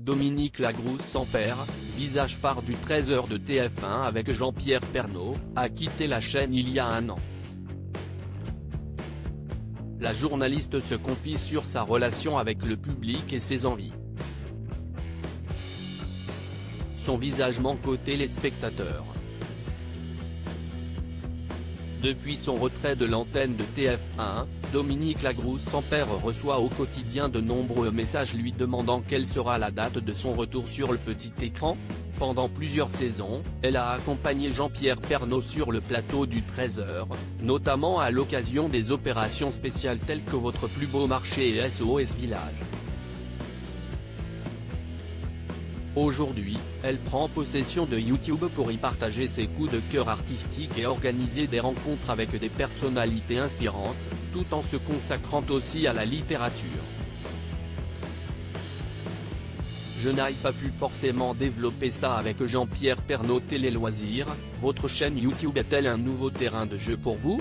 Dominique Lagrousse sans père, visage phare du 13h de TF1 avec Jean-Pierre Pernaut, a quitté la chaîne il y a un an. La journaliste se confie sur sa relation avec le public et ses envies. Son visage manque aux téléspectateurs. Depuis son retrait de l'antenne de TF1, Dominique Lagrousse sans père reçoit au quotidien de nombreux messages lui demandant quelle sera la date de son retour sur le petit écran. Pendant plusieurs saisons, elle a accompagné Jean-Pierre Pernaut sur le plateau du 13h, notamment à l'occasion des opérations spéciales telles que Votre plus beau marché et SOS Village. Aujourd'hui, elle prend possession de YouTube pour y partager ses coups de cœur artistiques et organiser des rencontres avec des personnalités inspirantes, tout en se consacrant aussi à la littérature. Je n'ai pas pu forcément développer ça avec Jean-Pierre Pernaut Télé Loisirs. Votre chaîne YouTube est-elle un nouveau terrain de jeu pour vous?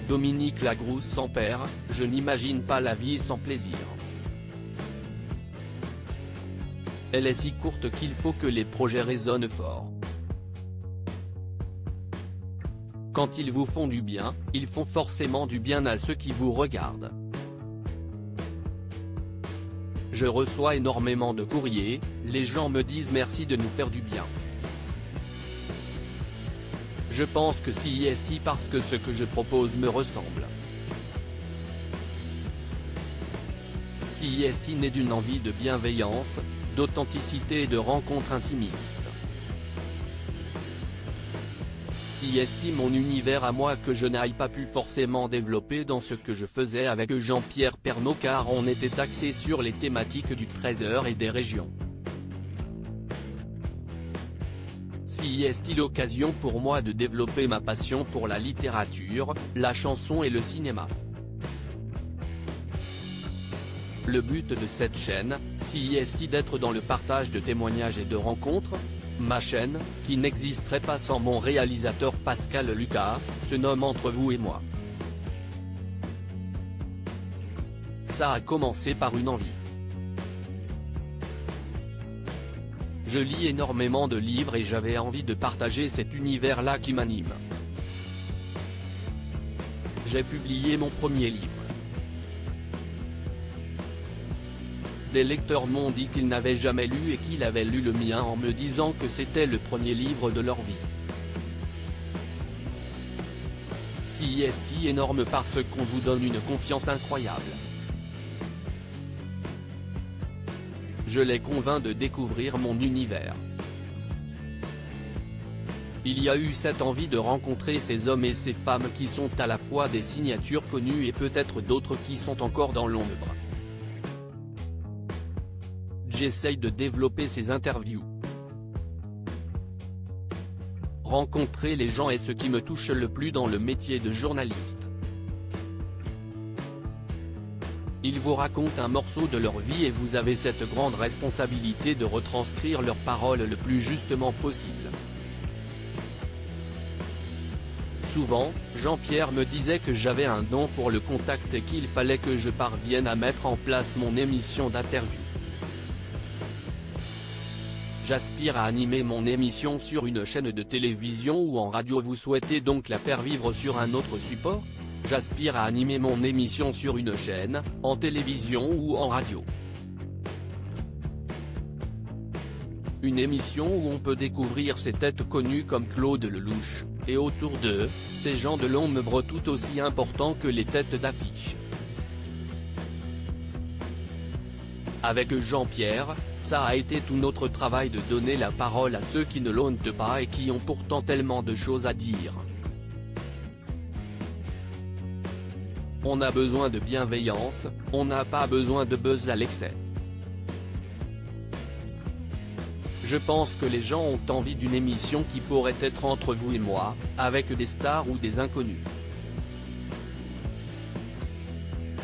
Dominique Lagrousse sans père, je n'imagine pas la vie sans plaisir. Elle est si courte qu'il faut que les projets résonnent fort. Quand ils vous font du bien, ils font forcément du bien à ceux qui vous regardent. Je reçois énormément de courriers, les gens me disent merci de nous faire du bien. Je pense que c'est parce que ce que je propose me ressemble. C'est né d'une envie de bienveillance, d'authenticité et de rencontres intimistes. C'est mon univers à moi que je n'ai pas pu forcément développer dans ce que je faisais avec Jean-Pierre Pernaut car on était axé sur les thématiques du 13h et des régions. C'est l'occasion pour moi de développer ma passion pour la littérature, la chanson et le cinéma. Le but de cette chaîne, c'est d'être dans le partage de témoignages et de rencontres. Ma chaîne, qui n'existerait pas sans mon réalisateur Pascal Lucas, se nomme Entre vous et moi. Ça a commencé par une envie. Je lis énormément de livres et j'avais envie de partager cet univers-là qui m'anime. J'ai publié mon premier livre. Des lecteurs m'ont dit qu'ils n'avaient jamais lu et qu'ils avaient lu le mien en me disant que c'était le premier livre de leur vie. C'est énorme parce qu'on vous donne une confiance incroyable. Je les convainc de découvrir mon univers. Il y a eu cette envie de rencontrer ces hommes et ces femmes qui sont à la fois des signatures connues et peut-être d'autres qui sont encore dans l'ombre. J'essaye de développer ces interviews. Rencontrer les gens est ce qui me touche le plus dans le métier de journaliste. Ils vous racontent un morceau de leur vie et vous avez cette grande responsabilité de retranscrire leurs paroles le plus justement possible. Souvent, Jean-Pierre me disait que j'avais un don pour le contact et qu'il fallait que je parvienne à mettre en place mon émission d'interview. J'aspire à animer mon émission sur une chaîne de télévision ou en radio. Vous souhaitez donc la faire vivre sur un autre support? J'aspire à animer mon émission sur une chaîne, en télévision ou en radio. Une émission où on peut découvrir ces têtes connues comme Claude Lelouch, et autour d'eux, ces gens de l'ombre tout aussi importants que les têtes d'affiche. Avec Jean-Pierre, ça a été tout notre travail de donner la parole à ceux qui ne l'ont pas et qui ont pourtant tellement de choses à dire. On a besoin de bienveillance, on n'a pas besoin de buzz à l'excès. Je pense que les gens ont envie d'une émission qui pourrait être Entre vous et moi, avec des stars ou des inconnus.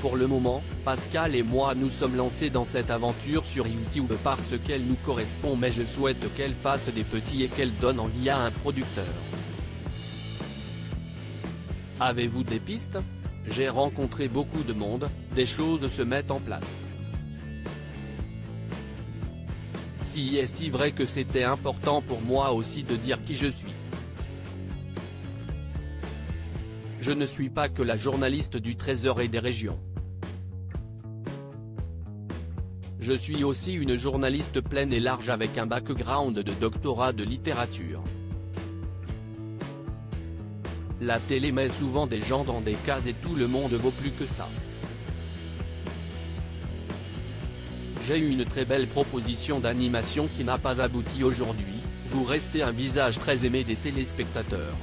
Pour le moment, Pascal et moi nous sommes lancés dans cette aventure sur YouTube parce qu'elle nous correspond, mais je souhaite qu'elle fasse des petits et qu'elle donne envie à un producteur. Avez-vous des pistes? J'ai rencontré beaucoup de monde, des choses se mettent en place. Si est-il vrai que c'était important pour moi aussi de dire qui je suis. Je ne suis pas que la journaliste du Trésor et des régions. Je suis aussi une journaliste pleine et large avec un background de doctorat de littérature. La télé met souvent des gens dans des cases et tout le monde vaut plus que ça. J'ai eu une très belle proposition d'animation qui n'a pas abouti aujourd'hui, vous restez un visage très aimé des téléspectateurs.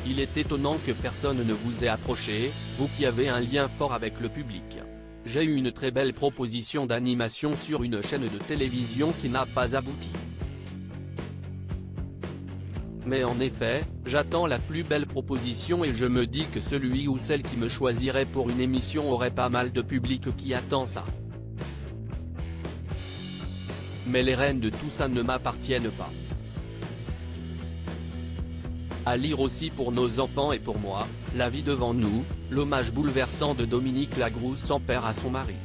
Il est étonnant que personne ne vous ait approché, vous qui avez un lien fort avec le public. J'ai eu une très belle proposition d'animation sur une chaîne de télévision qui n'a pas abouti. Mais en effet, j'attends la plus belle proposition et je me dis que celui ou celle qui me choisirait pour une émission aurait pas mal de public qui attend ça. Mais les rênes de tout ça ne m'appartiennent pas. À lire aussi pour nos enfants et pour moi, La vie devant nous, l'hommage bouleversant de Dominique Lagrousse sans père à son mari.